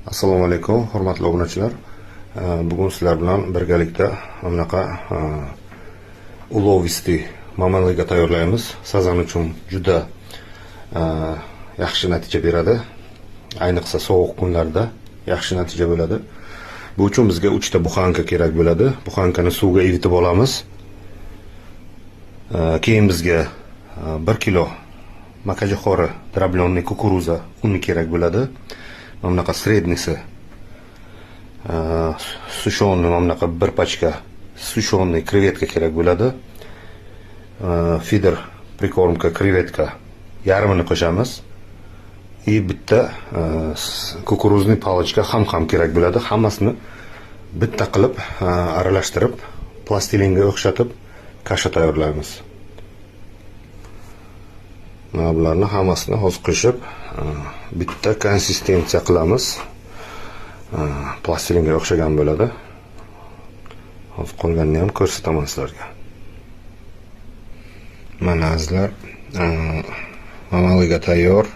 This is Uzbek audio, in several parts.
Assalomu alaykum, hurmatli obunachilar. Bugun sizlar bilan birgalikda bunaqa ulovisti mamaliga tayyorlaymiz. Sazan uchun juda yaxshi natija beradi. Ayniqsa sovuq kunlarda yaxshi natija bo'ladi. Bu uchun bizga 3 ta buxanka kerak bo'ladi. Buxankani suvga evitib olamiz. Keyin bizga 1 kilo makajixori droblённый kukuruza uni kerak bo'ladi. Mamlaqa средниси, сушеный mamlaqa 1 pachka сушеный krevetka kerak bo'ladi. Feeder prikормка krevetka yarmini qo'shamiz. Bitta kukuruzniy palochka ham kerak bo'ladi. Hammasini bitta qilib aralashtirib, plastilinga o'xshatib kasha tayyorlaymiz. Mana bularni hammasini hozir qo'shib bitta konsistensiya qilamiz. Plastilinga o'xshagan bo'ladi. Hozir qolganini ham ko'rsataman sizlarga. Mana azizlar, mamaliga tayyor.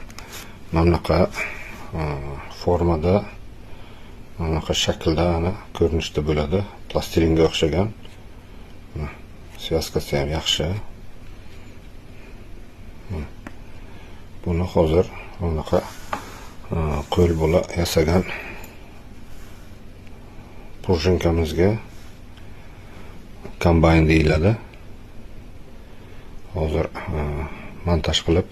Mamlaqa formada, mamlaqa shaklda, ana ko'rinishda bo'ladi. Plastilinga o'xshagan. Siyozkasi ham yaxshi. Buni hozir bunaqa qo'l bola yasagan prujinkamizga kombayn deyiladi. Hozir montaj qilib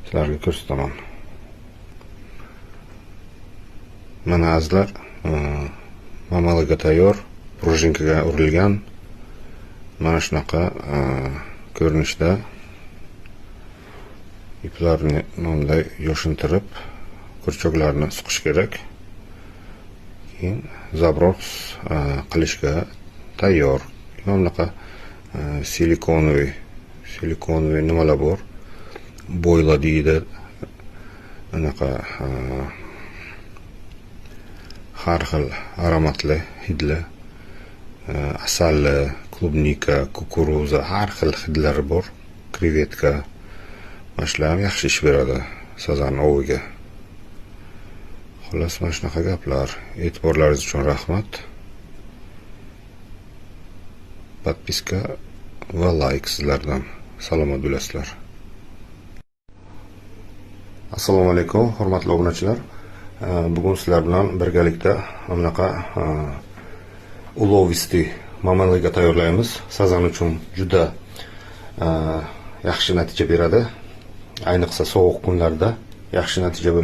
sizlarga ko'rsataman. Mana azizlar, mamaliga tayyor, prujinkaga urilgan mana shunaqa ko'rinishda iplarni bunday yo'shintirib, kurchoklarni suqish kerak. Keyin zabroq qilishga tayyor. Bunaqa silikonoviy nimalar bor? Bo'yla deydi. Bunaqa har xil aromatli, hidli, asalli, klubnika, kukuruza, har xil hidlari bor. Krevetka Mashlar yaxshi ish beradi sazan oviga. Xullas, mana shunaqa gaplar. E'tiborlaringiz uchun rahmat. Podpiska va like sizlardan. Salomat bo'lasizlar. Assalomu alaykum, hurmatli obunachilar. Bugun sizlar bilan birgalikda bunaqa ulovisti mamaliga tayyorlaymiz. Sazan uchun juda yaxshi natija beradi. Ayniqsa sovuq kunlarda yaxshi natija bo'ladi.